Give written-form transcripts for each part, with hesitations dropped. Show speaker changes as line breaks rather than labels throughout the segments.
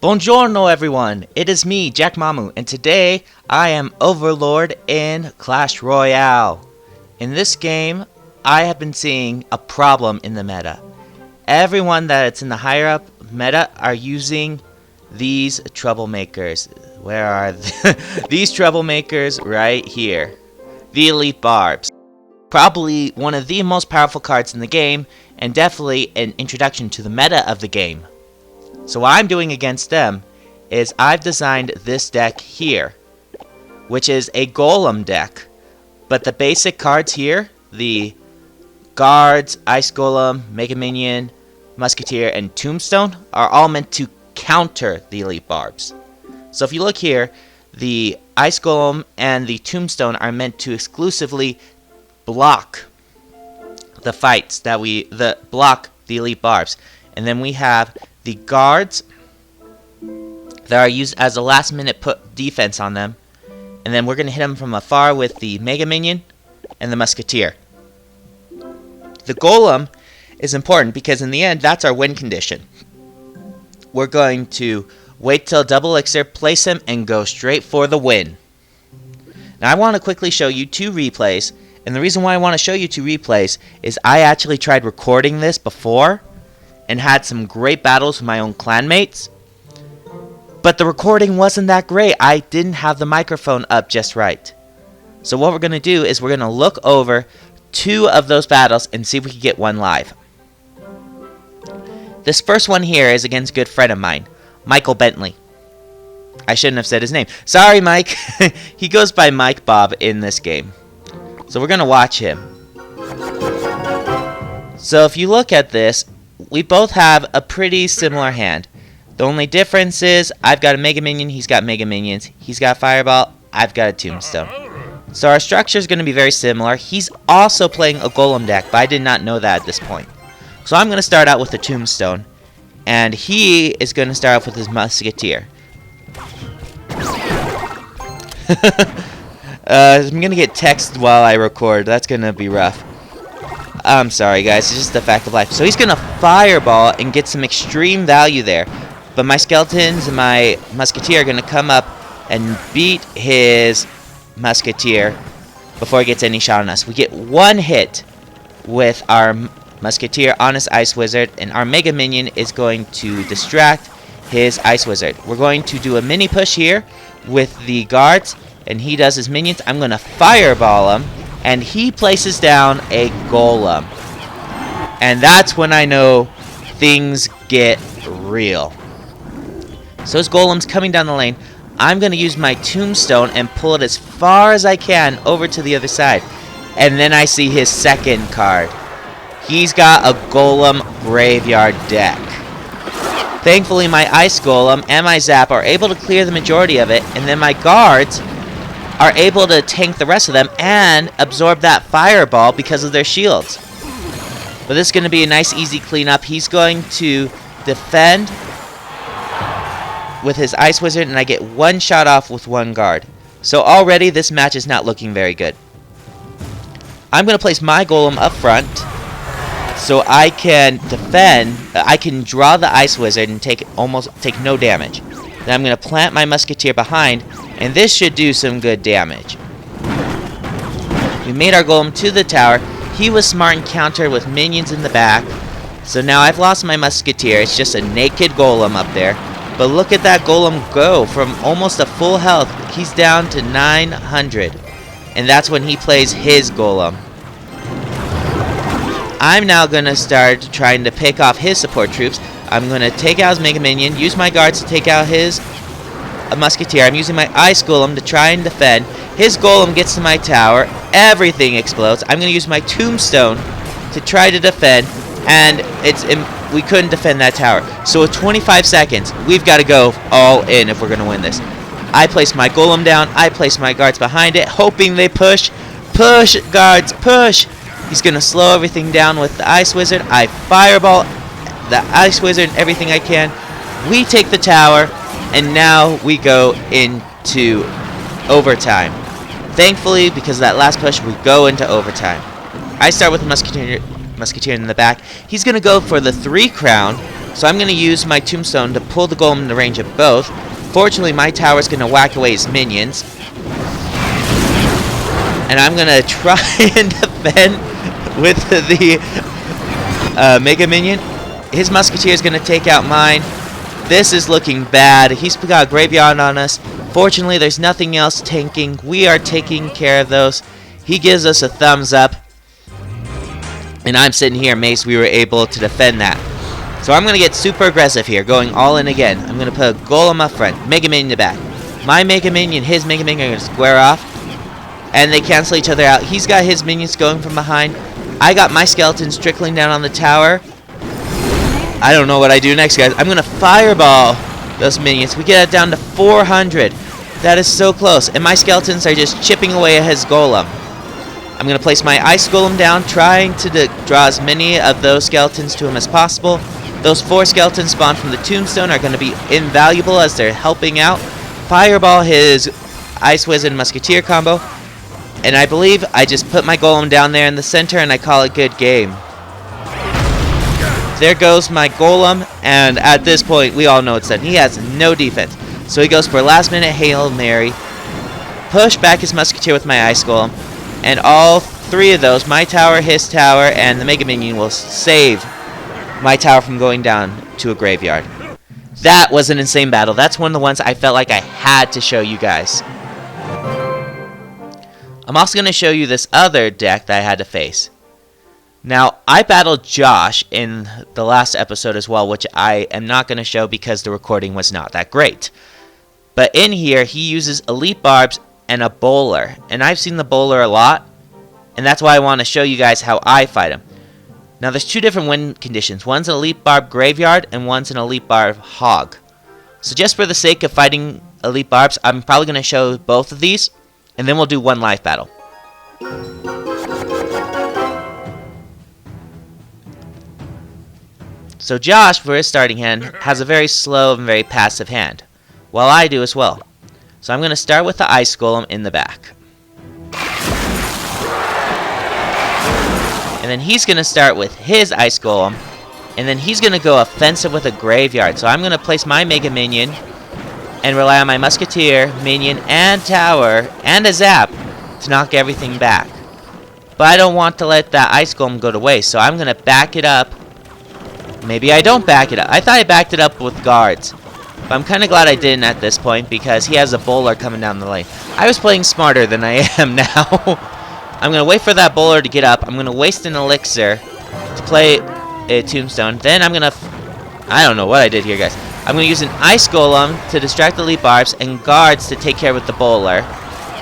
Bonjourno everyone, it is me, Jackmammu, and today I am Overlord in Clash Royale. In this game, I have been seeing a problem in the meta. Everyone that's in the higher up meta are using these troublemakers. Where are these troublemakers? Right here. The Elite Barbs. Probably one of the most powerful cards in the game, and definitely an introduction to the meta of the game. So what I'm doing against them is I've designed this deck here, which is a Golem deck. But the basic cards here, the Guards, Ice Golem, Mega Minion, Musketeer, and Tombstone, are all meant to counter the Elite Barbs. So if you look here, the Ice Golem and the Tombstone are meant to exclusively block the fights that block the Elite Barbs. And then we have the Guards that are used as a last minute put defense on them. And then we're going to hit them from afar with the Mega Minion and the Musketeer. The Golem is important because in the end, that's our win condition. We're going to wait till double elixir, place him, and go straight for the win. Now I want to quickly show you two replays. And the reason why I want to show you two replays is I actually tried recording this before and had some great battles with my own clanmates. But the recording wasn't that great. I didn't have the microphone up just right. So what we're going to do is we're going to look over two of those battles and see if we can get one live. This first one here is against a good friend of mine, Michael Bentley. I shouldn't have said his name. Sorry, Mike. He goes by Mike Bob in this game. So we're going to watch him. So if you look at this, we both have a pretty similar hand. The only difference is I've got a Mega Minion, he's got Mega Minions. He's got Fireball, I've got a Tombstone. So our structure is going to be very similar. He's also playing a Golem deck, but I did not know that at this point. So I'm going to start out with the Tombstone, and he is going to start off with his Musketeer. I'm going to get text while I record. That's going to be rough. I'm sorry, guys. It's just the fact of life. So he's going to Fireball and get some extreme value there. But my Skeletons and my Musketeer are going to come up and beat his Musketeer before he gets any shot on us. We get one hit with our Musketeer on his Ice Wizard, and our Mega Minion is going to distract his Ice Wizard. We're going to do a mini push here with the Guards, and he does his minions. I'm going to Fireball him, and he places down a Golem. And that's when I know things get real. So his Golem's coming down the lane. I'm going to use my Tombstone and pull it as far as I can over to the other side. And then I see his second card. He's got a Golem graveyard deck. Thankfully, my Ice Golem and my Zap are able to clear the majority of it, and then my Guards are able to tank the rest of them and absorb that Fireball because of their shields. But this is going to be a nice, easy cleanup. He's going to defend with his Ice Wizard, and I get one shot off with one Guard. So already, this match is not looking very good. I'm going to place my Golem up front so I can defend. I can draw the Ice Wizard and take no damage. Then I'm going to plant my Musketeer behind, and this should do some good damage. We made our Golem to the tower. He was smart and countered with minions in the back. So now I've lost my Musketeer. It's just a naked Golem up there. But look at that Golem go from almost a full health. He's down to 900. And that's when he plays his Golem. I'm now going to start trying to pick off his support troops. I'm going to take out his Mega Minion, use my Guards to take out his Musketeer. I'm using my Ice Golem to try and defend. His Golem gets to my tower. Everything explodes. I'm going to use my Tombstone to try to defend. And we couldn't defend that tower. So with 25 seconds, we've got to go all in if we're going to win this. I place my Golem down. I place my Guards behind it, hoping they push. Push, Guards, push. He's going to slow everything down with the Ice Wizard. I Fireball the Ice Wizard and everything I can. We take the tower, and now we go into overtime. Thankfully, because of that last push, we go into overtime. I start with the Musketeer in the back. He's going to go for the 3 crown, So I'm going to use my tombstone to pull the golem in the range of both. Fortunately, my tower is going to whack away his minions. And I'm going to try and defend with the Mega Minion. His Musketeer is going to take out mine. This is looking bad. He's got a graveyard on us. Fortunately, there's nothing else tanking. We are taking care of those. He gives us a thumbs up. And I'm sitting here amazed we were able to defend that. So I'm going to get super aggressive here, going all in again. I'm going to put a Golem up front, Mega Minion in the back. My Mega Minion, his Mega Minion are going to square off. And they cancel each other out. He's got his minions going from behind. I got my skeletons trickling down on the tower. I don't know what I do next, guys. I'm going to fireball those minions. We get it down to 400. That is so close. And my skeletons are just chipping away at his golem. I'm going to place my ice golem down, trying to draw as many of those skeletons to him as possible. Those 4 skeletons spawned from the tombstone are going to be invaluable as they're helping out. Fireball his Ice Wizard Musketeer combo. And I believe I just put my golem down there in the center and I call it good game. There goes my golem, and at this point we all know it's done. He has no defense. So he goes for a last minute Hail Mary. Push back his Musketeer with my ice golem. And all 3 of those, my tower, his tower, and the Mega Minion will save my tower from going down to a graveyard. That was an insane battle. That's one of the ones I felt like I had to show you guys. I'm also going to show you this other deck that I had to face. Now, I battled Josh in the last episode as well, which I am not going to show because the recording was not that great. But in here, he uses Elite Barbs and a Bowler. And I've seen the Bowler a lot, and that's why I want to show you guys how I fight him. Now, there's 2 different win conditions. One's an Elite Barb Graveyard, and one's an Elite Barb Hog. So just for the sake of fighting Elite Barbs, I'm probably going to show both of these. And then we'll do one live battle. So Josh, for his starting hand, has a very slow and very passive hand. While I do as well. So I'm going to start with the Ice Golem in the back. And then he's going to start with his Ice Golem. And then he's going to go offensive with a Graveyard. So I'm going to place my Mega Minion and rely on my Musketeer, Minion, and Tower, and a Zap to knock everything back. But I don't want to let that Ice Golem go to waste, so I'm going to back it up. Maybe I don't back it up. I thought I backed it up with guards. But I'm kind of glad I didn't at this point, because he has a Bowler coming down the lane. I was playing smarter than I am now. I'm going to wait for that Bowler to get up. I'm going to waste an Elixir to play a Tombstone. Then I'm going to... I don't know what I did here, guys. I'm going to use an Ice Golem to distract the Elite Barbs and guards to take care with the Bowler.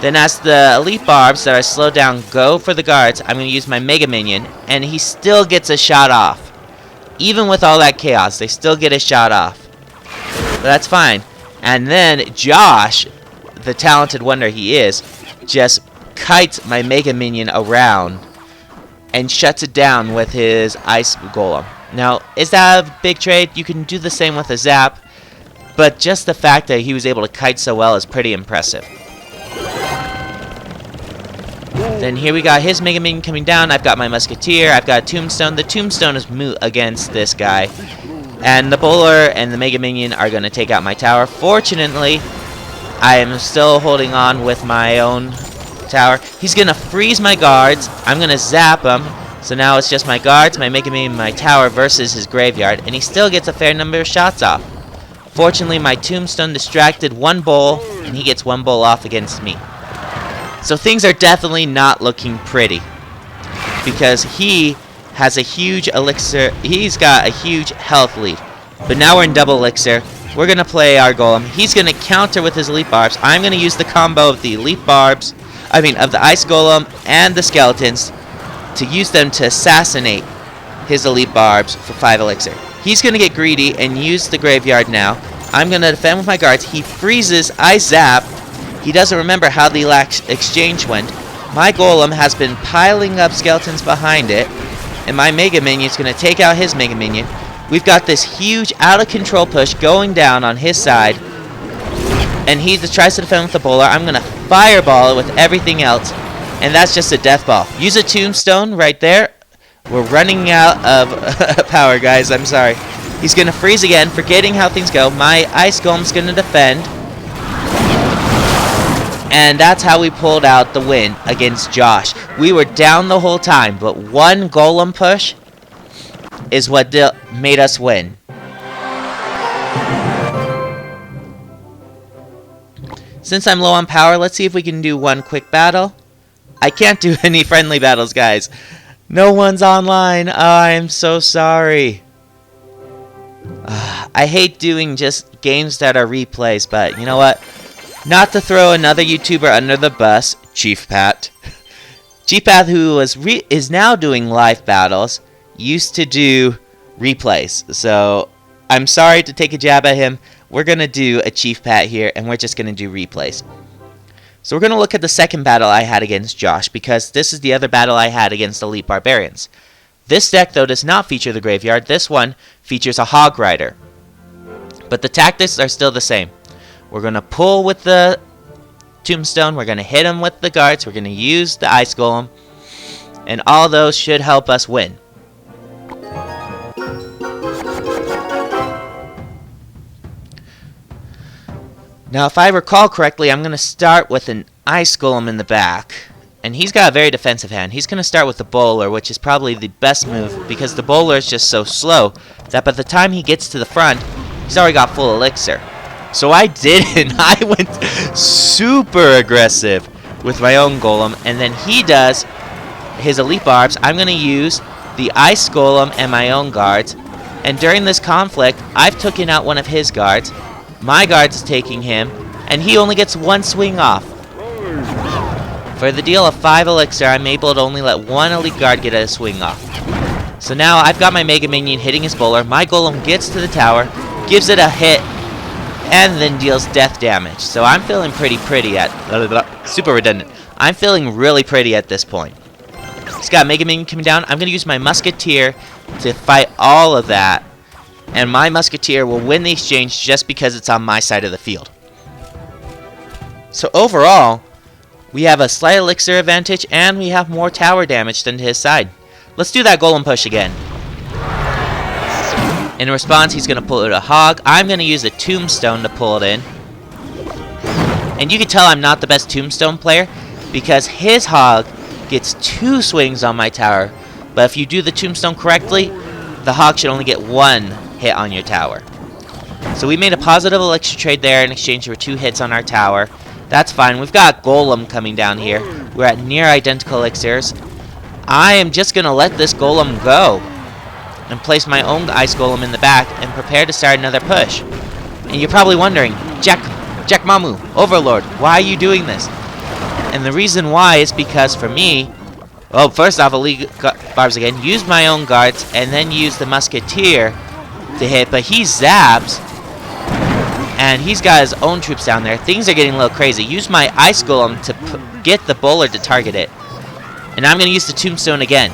Then as the Elite Barbs that are slowed down go for the guards, I'm going to use my Mega Minion, and he still gets a shot off. Even with all that chaos, they still get a shot off. But that's fine. And then Josh, the talented wonder he is, just kites my Mega Minion around and shuts it down with his Ice Golem. Now, is that a big trade? You can do the same with a Zap, but just the fact that he was able to kite so well is pretty impressive. Then here we got his Mega Minion coming down. I've got my Musketeer. I've got a Tombstone. The Tombstone is moot against this guy. And the Bowler and the Mega Minion are going to take out my tower. Fortunately, I am still holding on with my own tower. He's going to freeze my guards. I'm going to zap him. So now it's just my guards, my Mega Minion, my tower versus his graveyard. And he still gets a fair number of shots off. Fortunately, my Tombstone distracted one bowl, and he gets one bowl off against me. So things are definitely not looking pretty, because he has a huge elixir. He's got a huge health lead. But now we're in double elixir. We're going to play our Golem. He's going to counter with his Elite Barbs. I'm going to use the combo of the Elite Barbs, of the Ice Golem and the Skeletons to use them to assassinate his Elite Barbs for 5 elixir. He's going to get greedy and use the graveyard now. I'm going to defend with my guards. He freezes. I zap. He doesn't remember how the exchange went. My Golem has been piling up skeletons behind it, and my Mega Minion is going to take out his Mega Minion. We've got this huge out-of-control push going down on his side, and he tries to defend with the Bowler. I'm going to fireball it with everything else, and that's just a death ball. Use a Tombstone right there. We're running out of power, guys. I'm sorry. He's going to freeze again, forgetting how things go. My Ice Golem's going to defend. And that's how we pulled out the win against Josh. We were down the whole time, but one Golem push is what made us win. Since I'm low on power, let's see if we can do one quick battle. I can't do any friendly battles, guys. No one's online. Oh, I'm so sorry. I hate doing just games that are replays, but you know what? Not to throw another YouTuber under the bus, Chief Pat. Chief Pat, who is now doing live battles, used to do replays. So I'm sorry to take a jab at him. We're going to do a Chief Pat here, and we're just going to do replays. So we're going to look at the second battle I had against Josh, because this is the other battle I had against Elite Barbarians. This deck, though, does not feature the graveyard. This one features a Hog Rider. But the tactics are still the same. We're going to pull with the Tombstone. We're going to hit him with the guards. We're going to use the Ice Golem. And all those should help us win. Now, if I recall correctly, I'm going to start with an Ice Golem in the back. And he's got a very defensive hand. He's going to start with the Bowler, which is probably the best move, because the Bowler is just so slow that by the time he gets to the front, he's already got full elixir. So I didn't. I went super aggressive with my own Golem, and then he does his Elite Barbs. I'm going to use the Ice Golem and my own guards, and during this conflict, I've taken out one of his guards. My guard's taking him, and he only gets one swing off. For the deal of 5 elixir, I'm able to only let one elite guard get a swing off. So now I've got my Mega Minion hitting his Bowler. My Golem gets to the tower, gives it a hit, and then deals death damage. So I'm feeling pretty at... super redundant. I'm feeling really pretty at this point. He's got Mega Minion coming down. I'm going to use my Musketeer to fight all of that. And my Musketeer will win the exchange just because it's on my side of the field. So overall, we have a slight elixir advantage, and we have more tower damage than to his side. Let's do that Golem push again. In response, he's going to pull out a Hog. I'm going to use a Tombstone to pull it in. And you can tell I'm not the best Tombstone player, because his Hog gets 2 swings on my tower. But if you do the Tombstone correctly, the Hog should only get 1 hit on your tower. So we made a positive elixir trade there in exchange for 2 hits on our tower. That's fine. We've got Golem coming down here. We're at near identical elixirs. I am just going to let this Golem go and place my own Ice Golem in the back and prepare to start another push. And you're probably wondering, Jackmammu, Overlord, why are you doing this? And the reason why is because for me, well, first off, Elite Barbs again, use my own guards, and then use the Musketeer to hit, but he zaps, and he's got his own troops down there. Things are getting a little crazy. Use my Ice Golem to get the Bowler to target it. And I'm going to use the Tombstone again.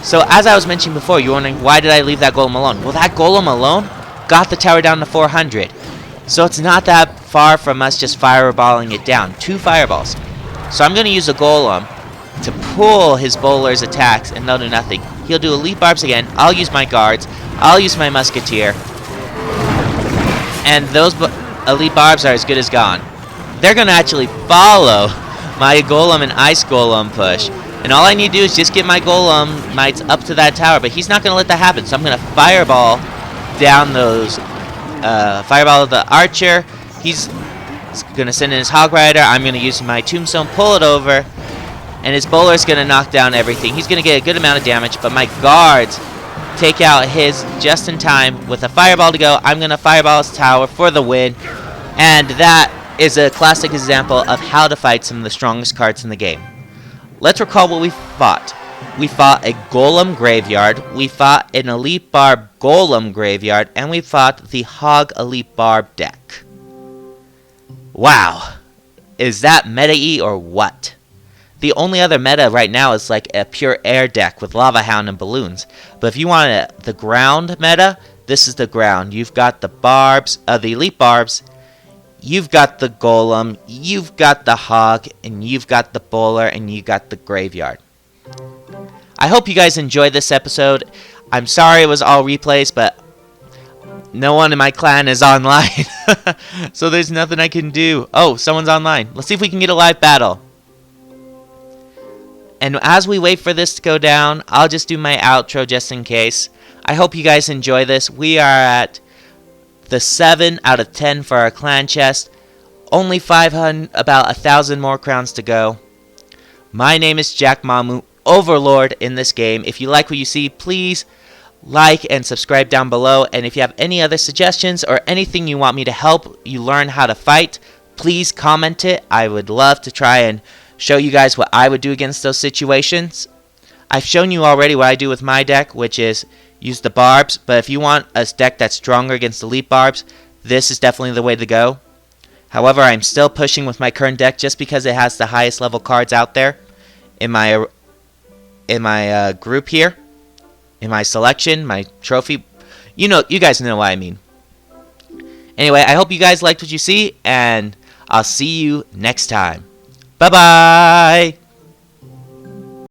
So as I was mentioning before, you're wondering, why did I leave that Golem alone? Well, that Golem alone got the tower down to 400. So it's not that far from us just fireballing it down. 2 fireballs. So I'm going to use a Golem to pull his Bowler's attacks, and they'll do nothing. He'll do Elite Barbs again. I'll use my guards. I'll use my Musketeer. And those Elite Barbs are as good as gone. They're going to actually follow my Golem and Ice Golem push. And all I need to do is just get my Golem Knights up to that tower. But he's not going to let that happen. So I'm going to Fireball down those... Fireball the Archer. He's going to send in his Hog Rider. I'm going to use my Tombstone, pull it over. And his Bowler's going to knock down everything. He's going to get a good amount of damage. But my guards take out his just in time with a Fireball to go. I'm going to Fireball his tower for the win. And that is a classic example of how to fight some of the strongest cards in the game. Let's recall what we fought. We fought a Golem Graveyard. We fought an Elite Barb Golem Graveyard. And we fought the Hog Elite Barb deck. Wow. Is that meta-y or what? The only other meta right now is like a pure air deck with Lava Hound and Balloons. But if you want the ground meta, this is the ground. You've got the Barbs, the Elite Barbs. You've got the Golem. You've got the Hog. And you've got the Bowler. And you got the Graveyard. I hope you guys enjoyed this episode. I'm sorry it was all replays, but No one in my clan is online. So there's nothing I can do. Oh, someone's online. Let's see if we can get a live battle. And as we wait for this to go down, I'll just do my outro just in case. I hope you guys enjoy this. We are at the 7 out of 10 for our clan chest. Only 500, about 1,000 more crowns to go. My name is Jackmammu, Overlord in this game. If you like what you see, please like and subscribe down below. And if you have any other suggestions or anything you want me to help you learn how to fight, please comment it. I would love to try and show you guys what I would do against those situations. I've shown you already what I do with my deck, which is use the Barbs. But if you want a deck that's stronger against Elite Barbs, this is definitely the way to go. However, I'm still pushing with my current deck just because it has the highest level cards out there in my group here, in my selection, my trophy. You guys know what I mean. Anyway, I hope you guys liked what you see, and I'll see you next time. Bye-bye!